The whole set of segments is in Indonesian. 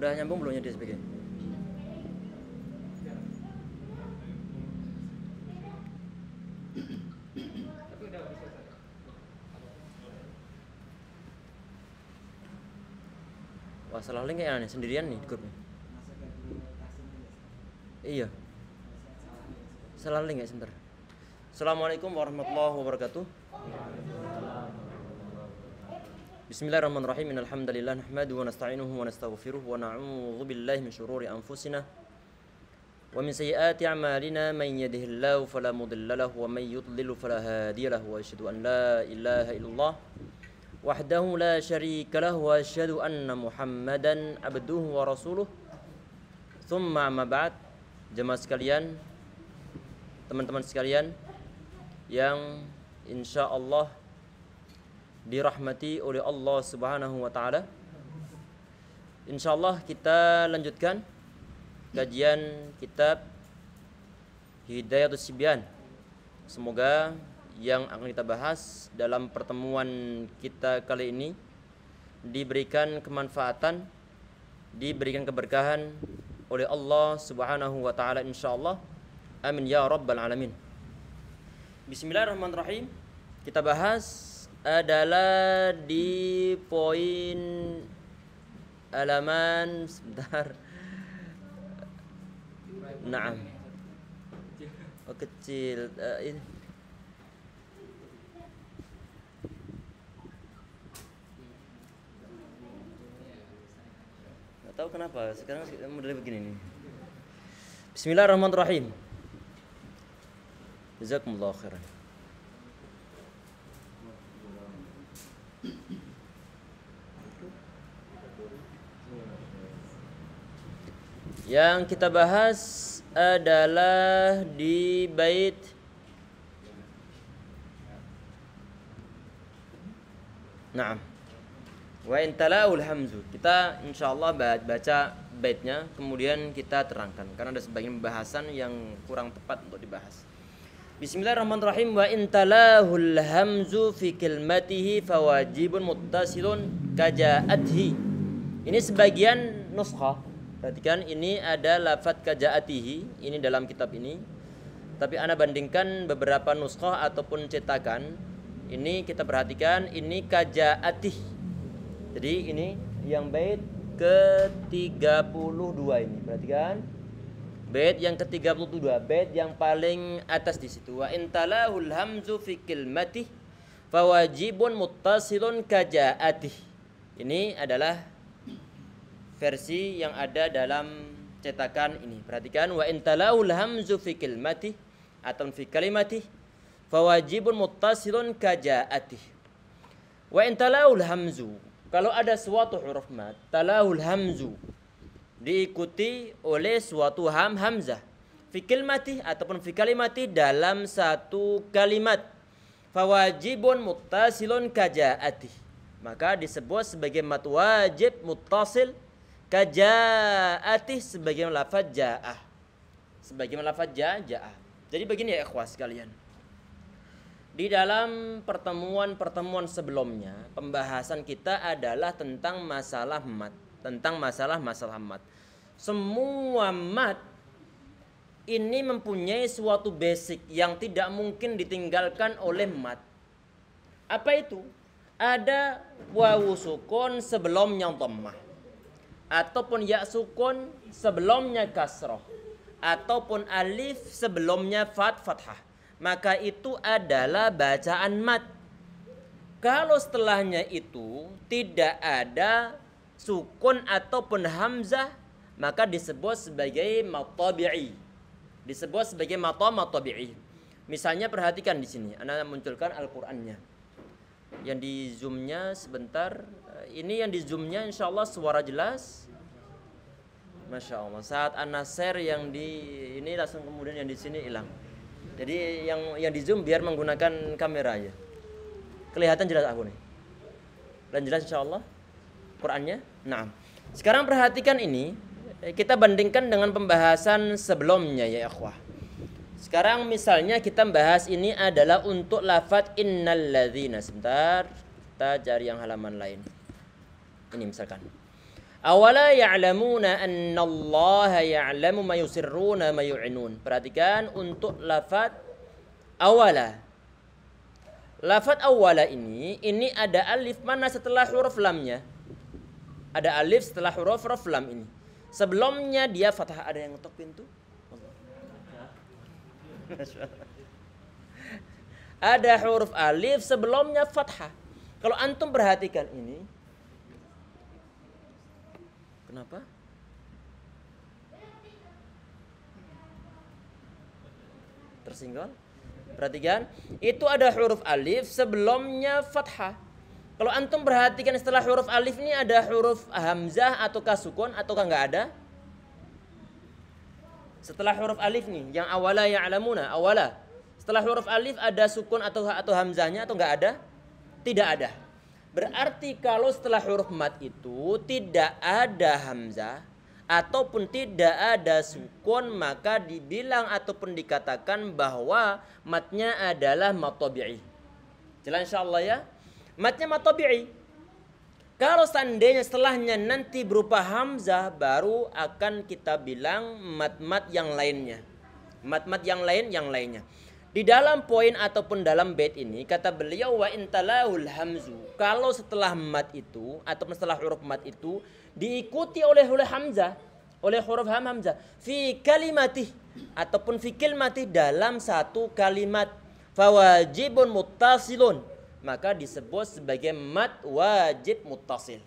Udah nyambung belum ya di SPG? Wah, salah link kayaknya nih, sendirian nih di grupnya. Iya. Salah link ya sebentar. Assalamualaikum warahmatullahi wabarakatuh. Bismillahirrahmanirrahim. Alhamdulillah nahmaduhu wa nasta'inuhu wa nastaghfiruh wa na'udzu billahi min syururi anfusina wa min sayyiati a'malina man yahdihillahu fala mudilla lahu wa man yudlil fala hadiya lahu wa asyhadu an la ilaha illallah wahdahu la syarika lahu wa asyhadu anna Muhammadan abduhu wa rasuluh. Tsumma amma ba'd. Jemaah sekalian, teman-teman sekalian yang insyaallah dirahmati oleh Allah Subhanahu wa taala. Insyaallah kita lanjutkan kajian kitab Hidayatus Sibyan. Semoga yang akan kita bahas dalam pertemuan kita kali ini diberikan kemanfaatan, diberikan keberkahan oleh Allah Subhanahu wa taala insyaallah. Amin ya rabbal alamin. Bismillahirrahmanirrahim. Kita bahas adalah di poin halaman sebentar. Naam. Oh, kecil. Ini. Nggak tahu kenapa sekarang modelnya begini nih. Bismillahirrahmanirrahim. Jazakumullahu khairan. Yang kita bahas adalah di bait Naam. Wa in talaul hamzu. Kita insyaallah baca baitnya kemudian kita terangkan karena ada sebagian pembahasan yang kurang tepat untuk dibahas. Bismillahirrahmanirrahim. Wa in talahul hamzu fi kalimatihi fawajibun muttasilun kaja'athi. Ini sebagian nuskhah. Perhatikan, ini ada lafadz kaja'atihi, ini dalam kitab ini. Tapi ana bandingkan beberapa nuskhah ataupun cetakan. Ini kita perhatikan, ini kaja'atih. Jadi ini yang bait ke-32 ini. Perhatikan. Bait yang ke-32, bait yang paling atas di situ. Wa intalahul hamzu fi kilmatih fawajibun muttasilun kaja'atih. Ini adalah versi yang ada dalam cetakan ini. Perhatikan, wa intalahul hamzu fi kilmatih atau fi kalimatih fawajibun muttasilun kaja'atih. Wa intalahul hamzu, kalau ada suatu huruf mat, talahul hamzu diikuti oleh suatu hamzah fi kilmatih ataupun fi kalimatih dalam satu kalimat, fawajibun muttasilun kaja'atih, maka disebut sebagai mat wajib muttasil kaja'atih sebagai lafaz ja'ah. Sebagai lafaz ja'ah. Jadi begini ya ikhwas sekalian. Di dalam pertemuan-pertemuan sebelumnya, pembahasan kita adalah tentang masalah mat, tentang masalah mat. Semua mat ini mempunyai suatu basic yang tidak mungkin ditinggalkan oleh mat. Apa itu? Ada wawu sukun sebelumnya dhammah, ataupun ya sukun sebelumnya kasroh, ataupun alif sebelumnya fathah, maka itu adalah bacaan mat. Kalau setelahnya itu tidak ada sukun ataupun hamzah, maka disebut sebagai mat tabi'i. Disebut sebagai mat tabi'i. Misalnya perhatikan di sini, Anda munculkan Al-Qur'annya. Yang di zoomnya sebentar. Ini yang di zoomnya insyaallah suara jelas. Masya Allah. Saat Anda share yang di ini langsung kemudian yang di sini hilang. Jadi yang di zoom biar menggunakan kamera aja. Kelihatan jelas aku nih. Dan jelas insyaallah Qurannya. Nah, sekarang perhatikan ini. Kita bandingkan dengan pembahasan sebelumnya ya ikhwah. Sekarang misalnya kita bahas ini adalah untuk lafaz innalladzina. Sebentar, kita cari yang halaman lain. Ini misalkan. Awala ya'lamuna annallaha ya'lamu ma yusirruna ma yu'inun. Perhatikan untuk lafaz awala. Lafaz awala ini ada alif mana setelah huruf lamnya? Ada alif setelah huruf lam ini. Sebelumnya dia fathah. Ada yang ngetok pintu? Ada huruf alif sebelumnya fathah. Kalau antum perhatikan ini, kenapa? Tersinggol? Perhatikan, itu ada huruf alif sebelumnya fathah. Kalau antum perhatikan setelah huruf alif ini ada huruf hamzah ataukah sukun ataukah enggak ada? Setelah huruf alif nih, yang awala ya'lamuna, awala. Setelah huruf alif ada sukun atau hamzahnya atau enggak ada? Tidak ada. Berarti kalau setelah huruf mat itu tidak ada hamzah ataupun tidak ada sukun, maka dibilang ataupun dikatakan bahwa matnya adalah mat tabi'i. Jelas insyaallah ya? Matnya mat tabi'i. Kalau seandainya setelahnya nanti berupa hamzah, baru akan kita bilang mat-mat yang lainnya. Mat-mat yang lainnya. Di dalam poin ataupun dalam bait ini kata beliau wa intalahul hamzu. Kalau setelah mat itu ataupun setelah huruf mat itu diikuti oleh hamzah, oleh huruf hamzah fi kalimatih ataupun fi kilmatih dalam satu kalimat, fawajibun muttasilun, maka disebut sebagai mat wajib muttasil.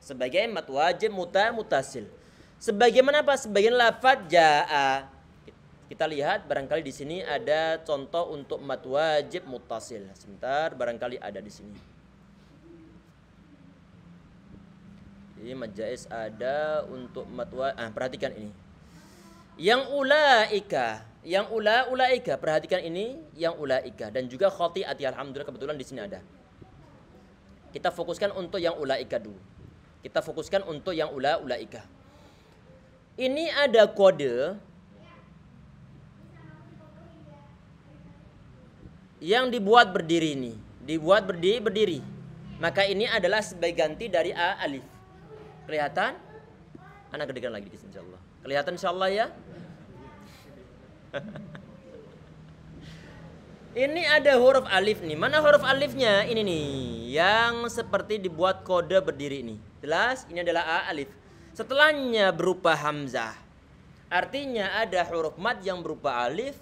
Sebagai mat wajib muttasil. Sebagaimana apa? Sebagian lafaz jaa. Kita lihat barangkali di sini ada contoh untuk mat wajib muttasil. Sebentar, barangkali ada di sini. Jadi mad jaiz ada untuk mat wajib. Perhatikan ini. Yang ulaika, perhatikan ini, yang ulaika dan juga khati'ati, alhamdulillah kebetulan di sini ada. Kita fokuskan untuk yang ulaika dulu. Kita fokuskan untuk yang ulaika. Ini ada kode yang dibuat berdiri ini, dibuat berdiri. Maka ini adalah sebagai ganti dari alif. Kelihatan? Anak gedekan lagi di sini insyaallah. Kelihatan insyaallah ya? Ini ada huruf alif nih. Mana huruf alifnya? Ini nih, yang seperti dibuat kode berdiri ini. Jelas? Ini adalah alif. Setelahnya berupa hamzah. Artinya ada huruf mad yang berupa alif,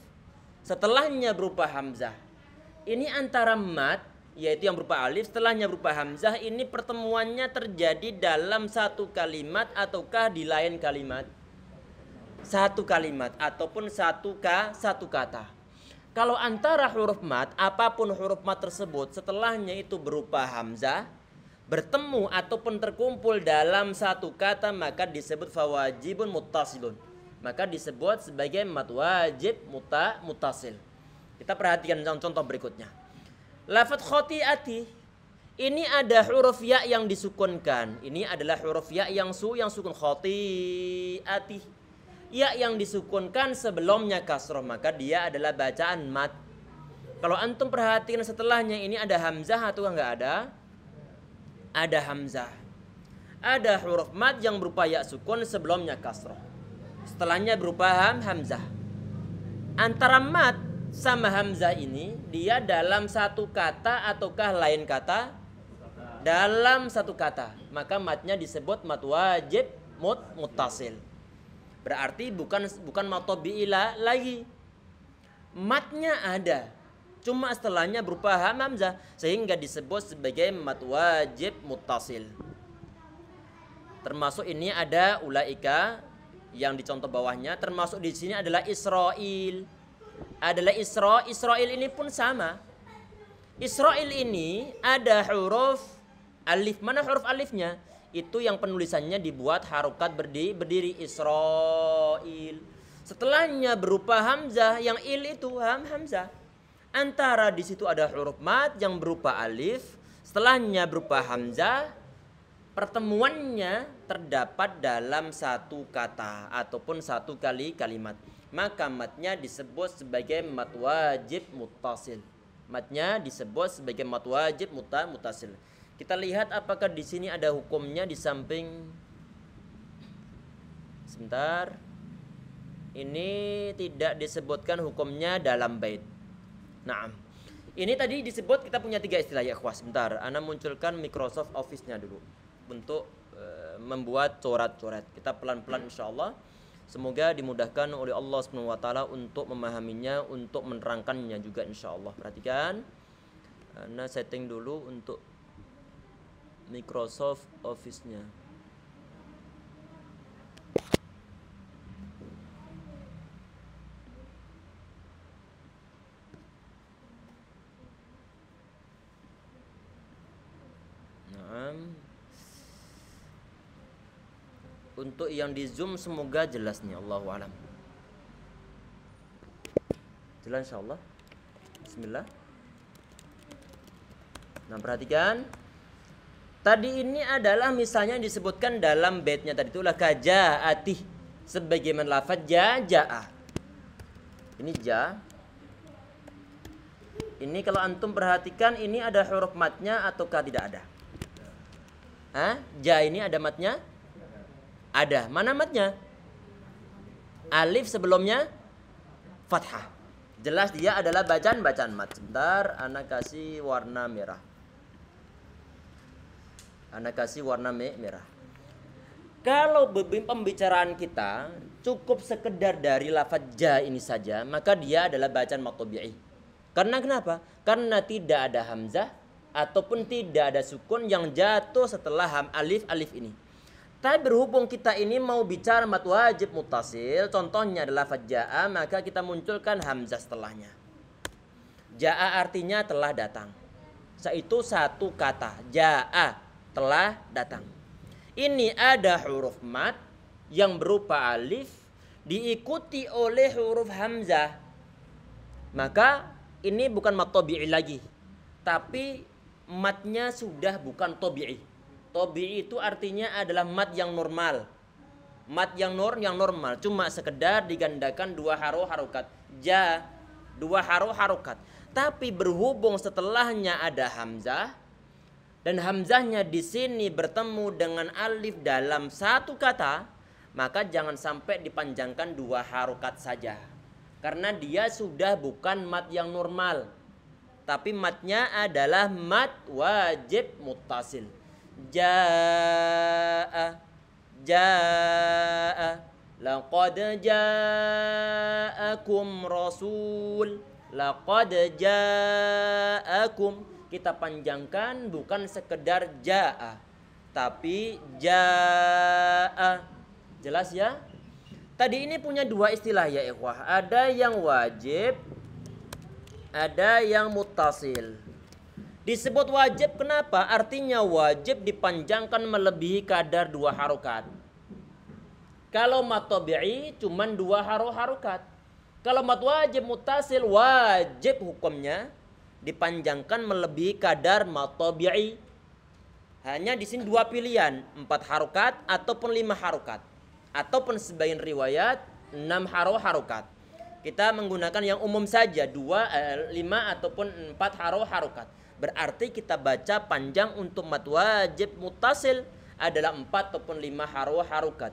setelahnya berupa hamzah. Ini antara mat, yaitu yang berupa alif, setelahnya berupa hamzah, ini pertemuannya terjadi dalam satu kalimat ataukah di lain kalimat? Satu kalimat ataupun satu kata. Kalau antara huruf mat, apapun huruf mat tersebut, setelahnya itu berupa hamzah, bertemu ataupun terkumpul dalam satu kata, maka disebut fawajibun muttasilun. Maka disebut sebagai mat wajib muttasil. Kita perhatikan contoh berikutnya. Lafaz khati'ati. Ini ada huruf ya yang disukunkan. Ini adalah huruf ya yang sukun, khati'ati. Ya yang disukunkan sebelumnya kasroh, maka dia adalah bacaan mat. Kalau antum perhatikan setelahnya ini ada hamzah atau enggak ada? Ada hamzah. Ada huruf mat yang berupa ya sukun sebelumnya kasroh. Setelahnya berupa hamzah. Antara mat sama hamzah ini dia dalam satu kata ataukah lain kata? Dalam satu kata. Maka matnya disebut mat wajib muttasil. Berarti bukan mat tabi'i lagi. Matnya ada, cuma setelahnya berupa hamzah sehingga disebut sebagai mat wajib muttasil. Termasuk ini ada ulaika yang dicontoh bawahnya, termasuk di sini adalah Israil. Adalah Israil ini pun sama. Israil ini ada huruf alif. Mana huruf alifnya? Itu yang penulisannya dibuat harokat berdiri Israil. Setelahnya berupa hamzah, yang il itu hamzah. Antara di situ ada huruf mat yang berupa alif, setelahnya berupa hamzah. Pertemuannya terdapat dalam satu kata ataupun satu kalimat. Maka matnya disebut sebagai mat wajib muttasil. Matnya disebut sebagai mat wajib muttasil. Kita lihat apakah di sini ada hukumnya di samping Sebentar. Ini tidak disebutkan hukumnya dalam bait. Naam. Ini tadi disebut kita punya 3 istilah ya ikhwah. Sebentar, ana munculkan Microsoft Office-nya dulu untuk membuat coret-coret. Kita pelan-pelan insyaallah. Semoga dimudahkan oleh Allah Subhanahu wa taala untuk memahaminya, untuk menerangkannya juga insyaallah. Perhatikan. Ana setting dulu untuk Microsoft Office-nya. Untuk yang di Zoom semoga jelas nih, Allahu a'lam. Jelas insyaallah. Bismillah. Nah, perhatikan. Tadi ini adalah misalnya disebutkan dalam baitnya tadi itulah kajaati sebagaimana lafaz jaa. Ini ja. Ini kalau antum perhatikan ini ada huruf matnya ataukah tidak ada? Hah? Ja ini ada matnya? Ada. Mana matnya? Alif sebelumnya fathah. Jelas dia adalah bacaan mat. Sebentar, ana kasih warna merah. Ana kasih warna merah. Kalau pembicaraan kita cukup sekedar dari lafaz ja ini saja, maka dia adalah bacaan mat tabi'i. Karena kenapa? Karena tidak ada hamzah ataupun tidak ada sukun yang jatuh setelah alif ini. Tapi berhubung kita ini mau bicara mat wajib muttasil, contohnya adalah lafaz jaa, maka kita munculkan hamzah setelahnya. Jaa artinya telah datang. Itu satu kata, jaa, telah datang. Ini ada huruf mat yang berupa alif diikuti oleh huruf hamzah. Maka ini bukan mat tabi'i lagi, tapi matnya sudah bukan tabi'i. Tabi'i itu artinya adalah mat yang normal. Mat yang normal, cuma sekedar digandakan 2 harokat. Ja, 2 harokat. Tapi berhubung setelahnya ada hamzah dan hamzahnya di sini bertemu dengan alif dalam satu kata, maka jangan sampai dipanjangkan 2 harokat saja. Karena dia sudah bukan mat yang normal, tapi matnya adalah mat wajib muttasil. Jaa laqad jaakum rasul. Laqad jaakum, kita panjangkan bukan sekedar jaa tapi jaa. Jelas ya? Tadi ini punya 2 istilah ya ikhwah. Ada yang wajib, ada yang muttasil. Disebut wajib kenapa? Artinya wajib dipanjangkan melebihi kadar 2 harokat. Kalau mat tabi'i cuman 2 harokat. Kalau mat wajib muttasil, wajib hukumnya dipanjangkan melebihi kadar mat tabi'i. Hanya di sini 2 pilihan, 4 harokat ataupun 5 harokat. Ataupun sebagian riwayat 6 harokat. Kita menggunakan yang umum saja, 5 ataupun 4 harokat. Berarti kita baca panjang untuk mat wajib muttasil adalah 4 ataupun 5 harokat.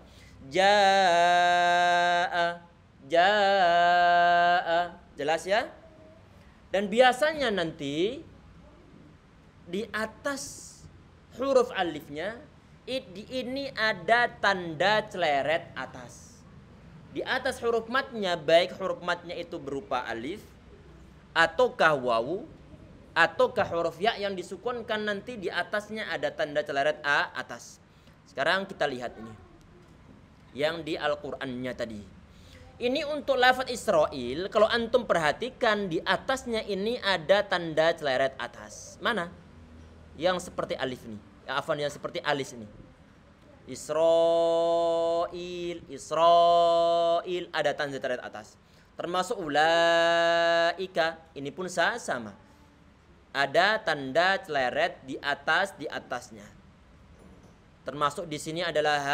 Jaa. Jelas ya? Dan biasanya nanti di atas huruf alifnya ini ada tanda celeret atas. Di atas huruf matnya, baik huruf matnya itu berupa alif ataukah wawu ataukah huruf ya yang disukunkan, nanti di atasnya ada tanda celeret a atas. Sekarang kita lihat ini yang di Al-Qur'annya tadi. Ini untuk lafaz Israil, kalau antum perhatikan di atasnya ini ada tanda celeret atas. Mana? Yang seperti alif ini. Yang seperti alis ini. Israil ada tanda celeret atas. Termasuk ulaika, ini pun sama. Ada tanda celeret di atasnya. Termasuk di sini adalah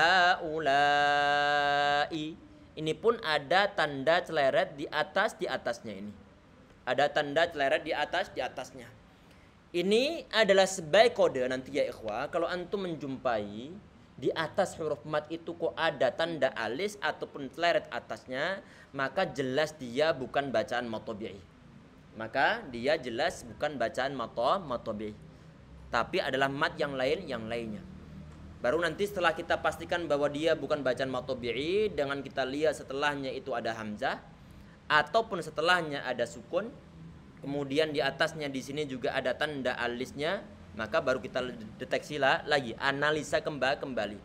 haulai. Ini pun ada tanda celeret di atasnya ini. Ada tanda celeret di atasnya. Ini adalah sebagai kode nanti ya ikhwah, kalau antum menjumpai di atas huruf mat itu kok ada tanda alis ataupun celeret atasnya, maka jelas dia bukan bacaan mat tabi'i. Maka dia jelas bukan bacaan mat tabi'i. Tapi adalah mat yang lainnya. Baru nanti setelah kita pastikan bahwa dia bukan bacaan mat tabi'i, dengan kita lihat setelahnya itu ada hamzah ataupun setelahnya ada sukun, kemudian di atasnya di sini juga ada tanda alisnya, maka baru kita deteksi lagi, analisa kembali.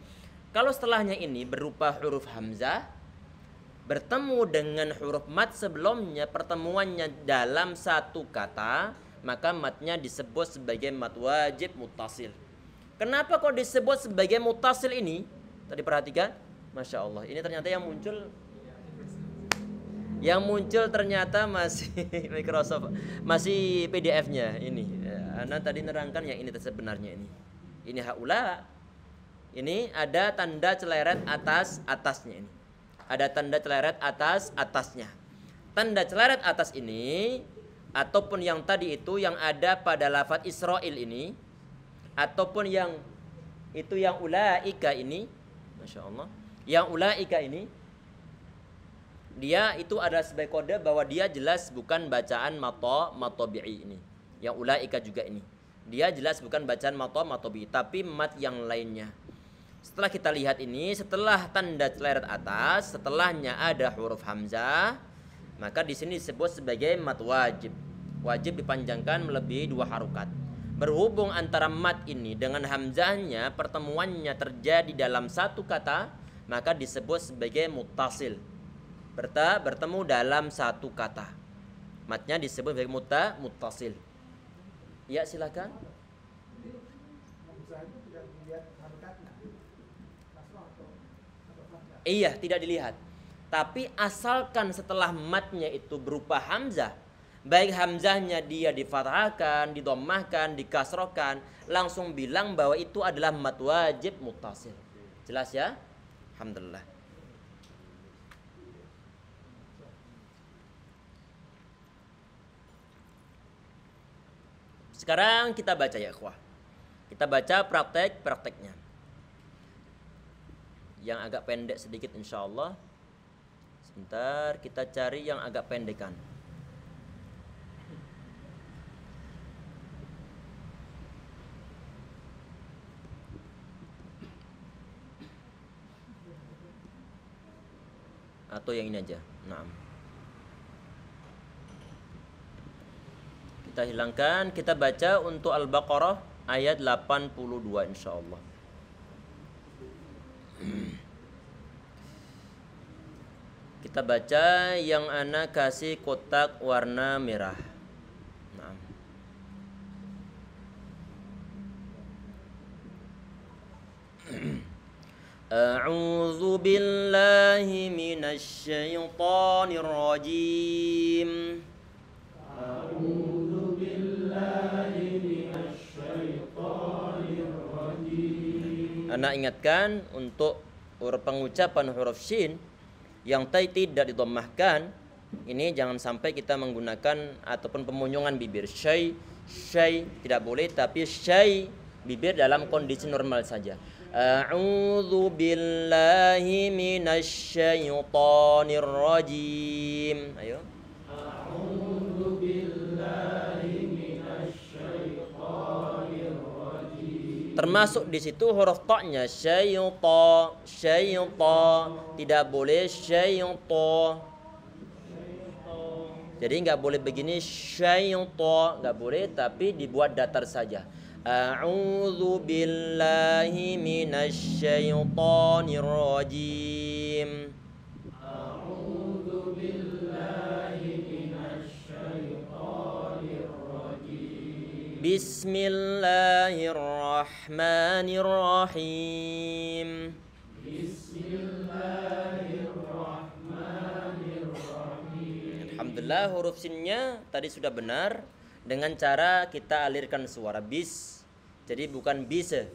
Kalau setelahnya ini berupa huruf hamzah bertemu dengan huruf mat sebelumnya, pertemuannya dalam satu kata, maka matnya disebut sebagai mat wajib muttasil. Kenapa kok disebut sebagai muttasil ini? Tadi perhatikan, Masya Allah, ini ternyata yang muncul ternyata masih Microsoft, masih PDF-nya ini. Ana tadi nerangkan yang ini sebenarnya ini. Ini haula. Ini ada tanda celeret atasnya ini. Ada tanda celeret atasnya. Tanda celeret atas ini ataupun yang tadi itu yang ada pada lafaz Israil ini, ataupun yang itu yang ulaika ini, Masya Allah, yang ulaika ini, dia itu adalah sebagai kode bahwa dia jelas bukan bacaan mat tabi'i ini. Yang ulaika juga ini, dia jelas bukan bacaan mat tabi'i, tapi mat yang lainnya. Setelah kita lihat ini, setelah tanda celeret atas, setelahnya ada huruf hamzah, maka di sini disebut sebagai mat wajib. Wajib dipanjangkan melebihi 2 harokat. Berhubung antara mat ini dengan hamzahnya pertemuannya terjadi dalam satu kata, maka disebut sebagai muttasil. Bertemu dalam satu kata, matnya disebut sebagai muttasil. Ya, silakan. Iya, tidak dilihat. Tapi asalkan setelah matnya itu berupa hamzah, baik hamzahnya dia difathahkan, didommahkan, dikasrohkan, langsung bilang bahwa itu adalah mat wajib muttasil. Jelas ya? Alhamdulillah. Sekarang kita baca ya ikhwah. Kita baca prakteknya. Yang agak pendek sedikit insyaallah. Sebentar kita cari yang agak pendekan. Atau yang ini aja. Nah. Kita hilangkan, kita baca untuk Al-Baqarah ayat 82 insyaallah. Kita baca yang ana kasih kotak warna merah. Nah. A'udzu billahi minasy syaithanir rajim. A'udzu billahi minasy syaithanir rajim. Ana ingatkan untuk pengucapan huruf shin yang tidak didommahkan, ini jangan sampai kita menggunakan ataupun pemunjungan bibir syai tidak boleh, tapi syai bibir dalam kondisi normal saja. A'udzu billahi minasy syaithanir rajim. Ayo. A'udzu billahi minasy syaithanir rajim. Termasuk di situ huruf ta-nya syaitan, tidak boleh syaitan. Jadi nggak boleh begini syaitan, nggak boleh, tapi dibuat datar saja. A'udzu billahi minasy syaithanir rajim. A'udzu billahi minasy syaithanir rajim. Bismillahirrahmanirrahim. Alhamdulillah, huruf sinnya tadi sudah benar dengan cara kita alirkan suara bis. Jadi bukan bisa,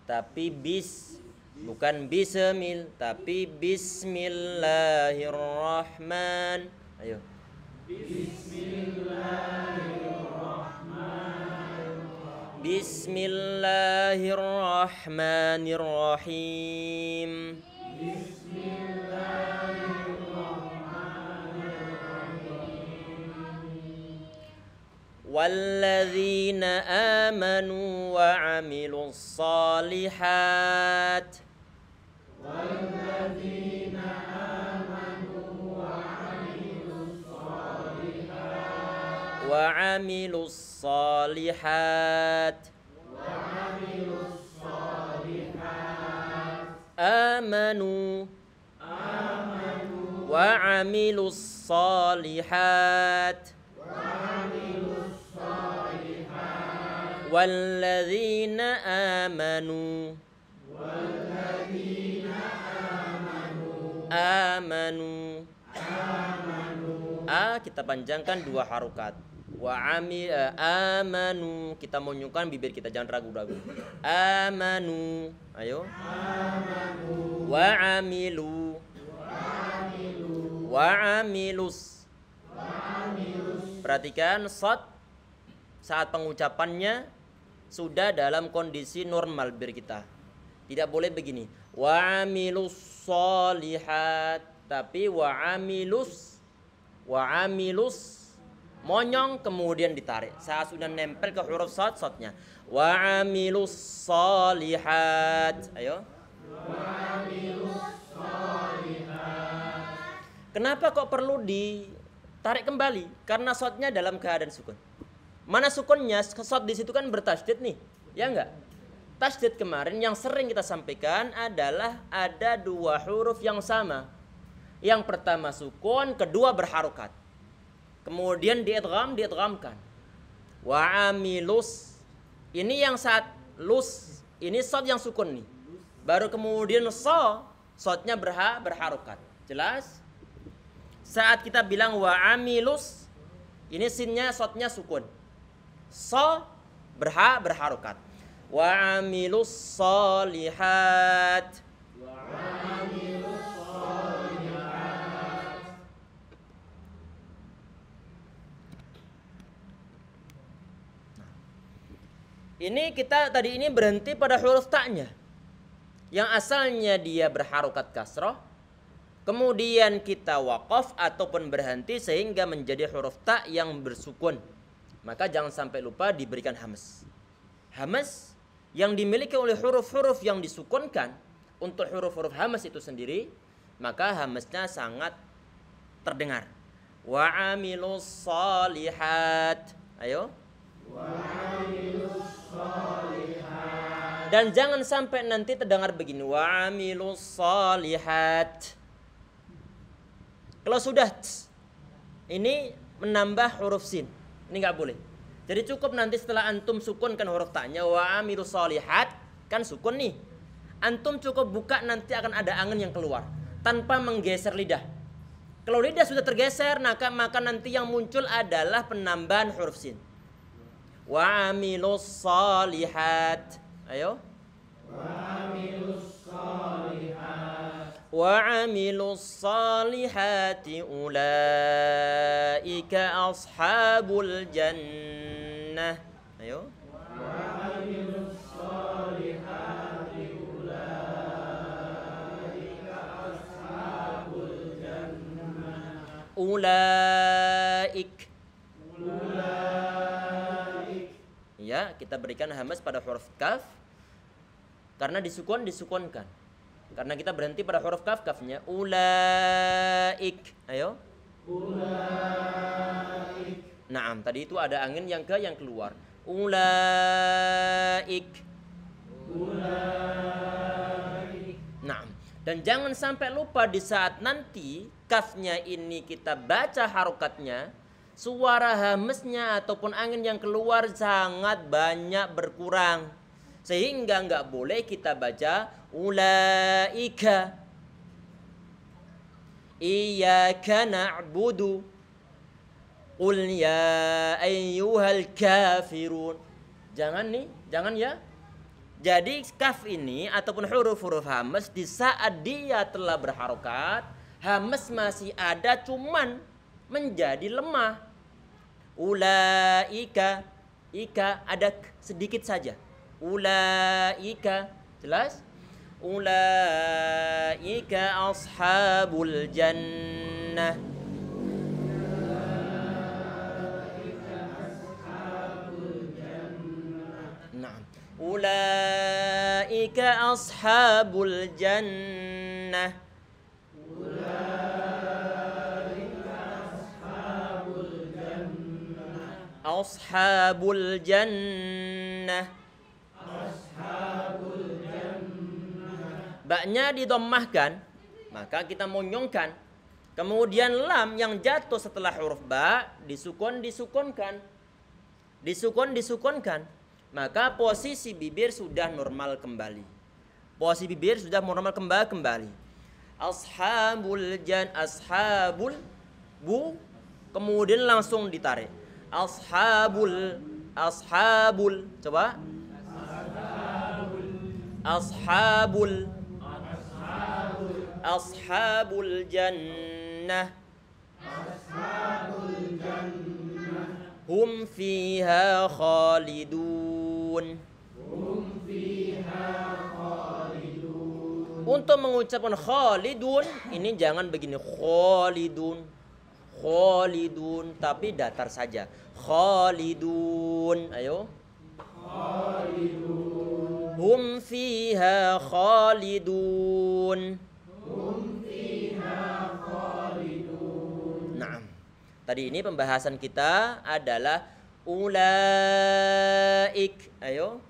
tapi bis. Bukan bismil, tapi bismillahirrahman. Ayo. Bismillahirrahmanirrahim. Bismillahirrahmanirrahim. Walladzina amanu wa 'amilus shalihat. وعملوا الصالحات آمنوا وعملوا الصالحات والذين آمنوا kita panjangkan 2 harokat. Amanu, kita monyongkan bibir kita, jangan ragu-ragu. Amanu, ayo. Wa amilus. Perhatikan shad saat pengucapannya sudah dalam kondisi normal bibir kita. Tidak boleh begini. Wa amilus sholihat, tapi wa amilus monyong kemudian ditarik saat sudah nempel ke huruf shadnya. Wa amilus sholihat, ayo. Kenapa kok perlu ditarik kembali? Karena shadnya dalam keadaan sukun. Mana sukunnya? Shad di situ kan bertasydid nih, ya enggak? Tasydid kemarin yang sering kita sampaikan adalah ada 2 huruf yang sama. Yang pertama sukun, kedua berharokat. Kemudian diidghamkan. Wa amilus. Ini yang saat lus, ini shad yang sukun nih. Baru kemudian shadnya berharokat. Jelas? Saat kita bilang wa amilus, ini sinnya shadnya sukun. Berharokat. Wa amilus sholihat. Ini kita tadi ini berhenti pada huruf ta'nya. Yang asalnya dia berharokat kasroh. Kemudian kita waqaf ataupun berhenti sehingga menjadi huruf ta' yang bersukun. Maka jangan sampai lupa diberikan hamas. Hamas yang dimiliki oleh huruf-huruf yang disukunkan. Untuk huruf-huruf hamas itu sendiri, maka hamasnya sangat terdengar. Wa amilus sholihat. Ayo. Dan jangan sampai nanti terdengar begini, wa amilus sholihat. Kalau sudah ini menambah huruf sin, ini nggak boleh. Jadi cukup nanti setelah antum sukunkan huruf ta'nya wa amilus sholihat, kan sukun nih. Antum cukup buka, nanti akan ada angin yang keluar tanpa menggeser lidah. Kalau lidah sudah tergeser, maka nanti yang muncul adalah penambahan huruf sin. Wa amilus sholihat. Ayo. Wa amilus sholihati ulaika ashabul jannah. Ayo. Ulaik. Ya, kita berikan hamas pada huruf kaf karena disukunkan. Karena kita berhenti pada huruf kafnya. Ulaik. Ayo. Ulaik. Naam, tadi itu ada angin yang keluar. Ulaik. Ulaik. Naam. Dan jangan sampai lupa di saat nanti kafnya ini kita baca harokatnya, suara hamesnya ataupun angin yang keluar sangat banyak berkurang. Sehingga nggak boleh kita baca ulaika. Iyyaka na'budu. Qul ya ayyuhal kafirun. Jangan ya. Jadi kaf ini ataupun huruf-huruf hamas di saat dia telah berharokat, hamas masih ada cuman menjadi lemah. Ulaika. ika ada sedikit saja. Ulaika, jelas? Ulaika ashabul jannah. Nah, ulaika ashabul jannah. Ashabul jannah. Baknya didommahkan, maka kita monyongkan. Kemudian lam yang jatuh setelah huruf ba disukunkan. Disukunkan. Maka posisi bibir sudah normal kembali. Posisi bibir sudah normal kembali. Ashabul bu, kemudian langsung ditarik. Ashabul, coba. Ashabul jannah. Hum fiha khalidun. Untuk mengucapkan khalidun, ini jangan begini khalidun, tapi datar saja. Khalidun, ayo. Hum fiha khalidun. Naam. Tadi ini pembahasan kita adalah ulaik. Ayo.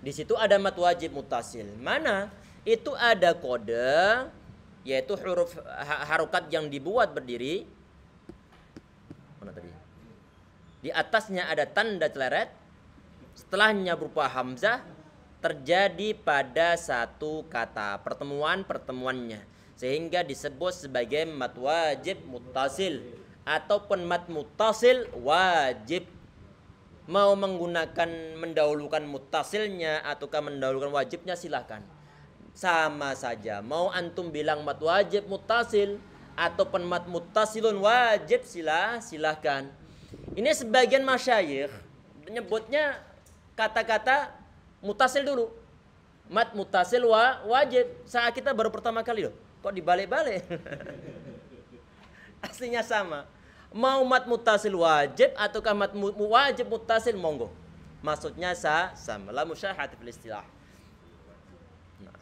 Di situ ada mat wajib muttasil. Mana? Itu ada kode, yaitu huruf harokat yang dibuat berdiri. Mana tadi? Di atasnya ada tanda celeret. Setelahnya berupa hamzah, terjadi pada satu kata pertemuannya, sehingga disebut sebagai mat wajib muttasil ataupun mat muttasil wajib. Mau mendahulukan muttasilnya ataukah mendahulukan wajibnya silahkan, sama saja. Mau antum bilang mat wajib muttasil ataupun mat muttasilun wajib silahkan. Ini sebagian masyayikh menyebutnya kata-kata muttasil dulu, mat muttasil wajib. Saat kita baru pertama kali loh, kok dibalik-balik? Aslinya sama. Mau mat muttasil wajib ataukah mat wajib muttasil, monggo. Maksudnya sama. La musyahadah fil istilah. Nah.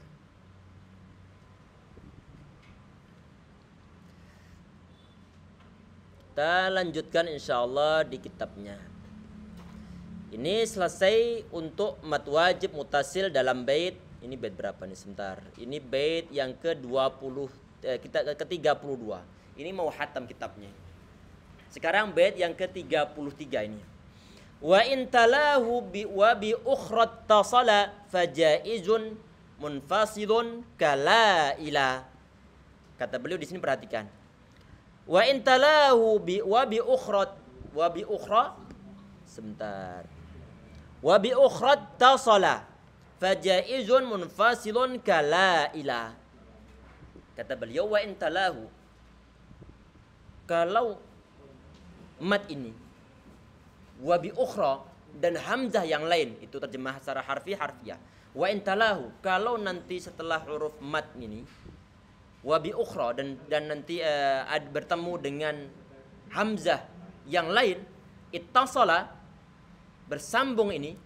Kita lanjutkan insyaallah di kitabnya. Ini selesai untuk mat wajib muttasil dalam bait. Ini bait berapa nih, sebentar. Ini bait yang ke-20 kita ke-32. Ini mau hatam kitabnya. Sekarang bait yang ke-33 ini. Wa in talahu bi ukhrat tasala fajaizun munfasilun kala ila. Kata beliau di sini, perhatikan. Wa in talahu bi ukhrat sebentar. Wa bi ukhrat tasala fajaizun munfasilun kala ila. Kata beliau, wa in talahu, kalau mat ini wa bi ukhra dan hamzah yang lain, itu terjemah secara harfiah. Wa intalahu, kalau nanti setelah huruf mat ini wa bi ukhra dan nanti bertemu dengan hamzah yang lain, ittasala, bersambung ini,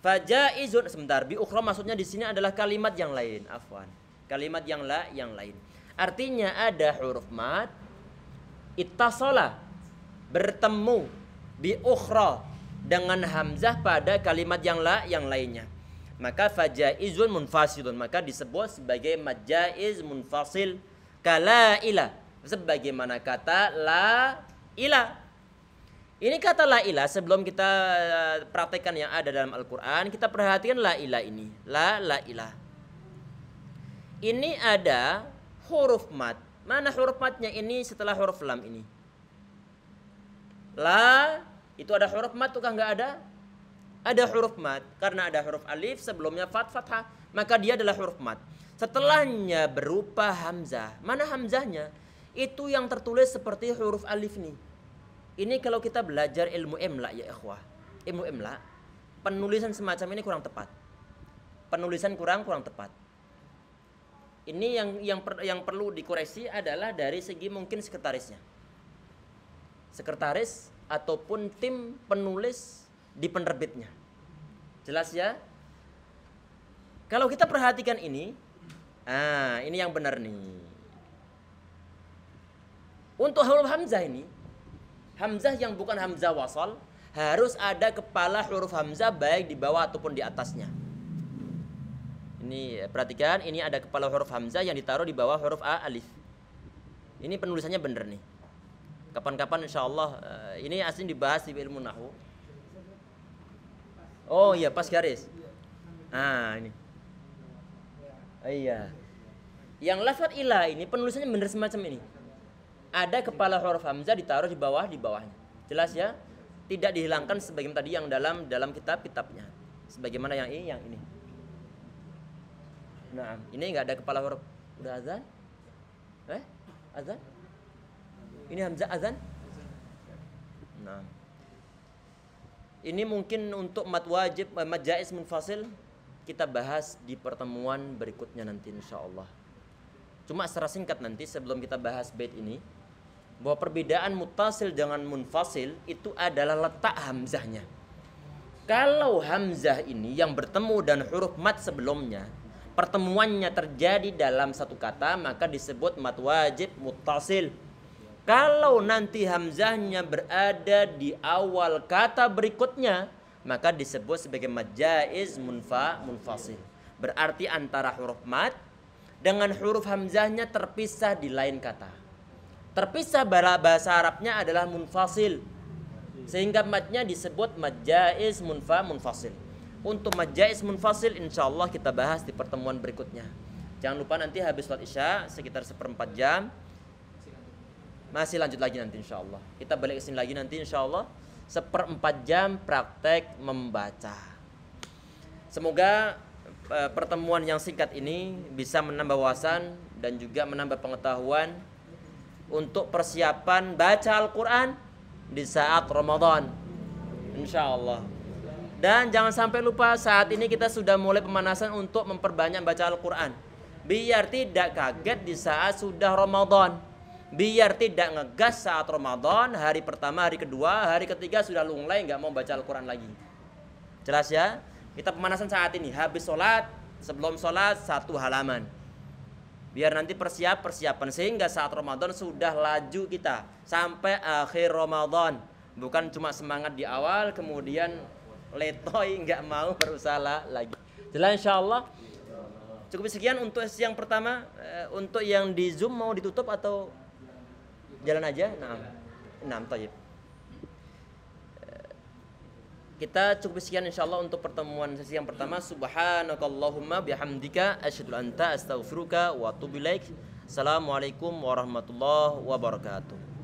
fajaizun, sebentar, bi ukhra maksudnya di sini adalah kalimat yang lain, afwan. Kalimat yang lain. Artinya ada huruf mat ittasala, bertemu bi ukhra dengan hamzah pada kalimat yang lainnya, maka fajaizun munfasilun, maka disebut sebagai majaiz munfasil kala ila, sebagaimana kata la ila. Ini kata la ila, sebelum kita praktekkan yang ada dalam Al-Quran, kita perhatikan la ila ini. La ila ini ada huruf mat. Mana huruf matnya ini setelah huruf lam ini? La, itu ada huruf mat tukah nggak ada? Ada huruf mat, karena ada huruf alif sebelumnya fathah, maka dia adalah huruf mat. Setelahnya berupa hamzah. Mana hamzahnya? Itu yang tertulis seperti huruf alif nih. Ini kalau kita belajar ilmu imla ya ikhwah, ilmu imla, penulisan semacam ini kurang tepat. Penulisan kurang tepat. Ini yang perlu dikoreksi adalah dari segi mungkin sekretarisnya. Sekretaris ataupun tim penulis di penerbitnya. Jelas ya? Kalau kita perhatikan ini yang benar nih. Untuk huruf hamzah ini, hamzah yang bukan hamzah wasal, harus ada kepala huruf hamzah baik di bawah ataupun di atasnya. Ini perhatikan, ini ada kepala huruf hamzah yang ditaruh di bawah huruf alif. Ini penulisannya benar nih. Kapan-kapan insya Allah ini asli dibahas di ilmu nahwu. Oh iya, pas garis. Ini. Iya. Yang lafaz ila ini penulisannya benar semacam ini. Ada kepala huruf hamzah ditaruh di bawahnya. Jelas ya? Tidak dihilangkan sebagaimana tadi yang dalam kitabnya. Sebagaimana yang ini. Nah, ini enggak ada kepala huruf. Udah azan? Azan? Ini hamzah azan? Nah. Ini mungkin untuk mad wajib, mad jaiz munfasil kita bahas di pertemuan berikutnya nanti insyaallah. Cuma secara singkat nanti sebelum kita bahas bait ini, bahwa perbedaan muttasil dengan munfasil itu adalah letak hamzahnya. Kalau hamzah ini yang bertemu dan huruf mad sebelumnya, pertemuannya terjadi dalam satu kata, maka disebut mad wajib muttasil. Kalau nanti hamzahnya berada di awal kata berikutnya, maka disebut sebagai mad jaiz munfasil. Berarti antara huruf mad dengan huruf hamzahnya terpisah di lain kata. Terpisah bahasa Arabnya adalah munfasil. Sehingga madnya disebut mad jaiz munfasil. Untuk mad jaiz munfasil insyaallah kita bahas di pertemuan berikutnya. Jangan lupa nanti habis sholat isya sekitar 1/4 jam masih lanjut lagi nanti insyaallah. Kita balik ke sini lagi nanti insyaallah 1/4 jam praktek membaca. Semoga pertemuan yang singkat ini bisa menambah wawasan dan juga menambah pengetahuan untuk persiapan baca Al-Quran di saat Ramadan insyaallah. Dan jangan sampai lupa saat ini kita sudah mulai pemanasan untuk memperbanyak baca Al-Quran, biar tidak kaget di saat sudah Ramadan, biar tidak ngegas saat Ramadan hari pertama, hari kedua, hari ketiga sudah lunglai nggak mau baca Al-Quran lagi. Jelas ya? Kita pemanasan saat ini, habis sholat, sebelum sholat 1 halaman, biar nanti persiapan sehingga saat Ramadan sudah laju kita sampai akhir Ramadan. Bukan cuma semangat di awal kemudian letoy nggak mau berusaha lagi. Jelas insyaallah. Cukup sekian untuk yang pertama. Untuk yang di Zoom mau ditutup atau jalan aja? Nah, tayyib. Kita cukup sekian insyaallah untuk pertemuan sesi yang pertama. Subhanakallahumma bihamdika asyhadu an la ilaha illa anta astaghfiruka wa atubu ilaik. Assalamualaikum warahmatullahi wabarakatuh.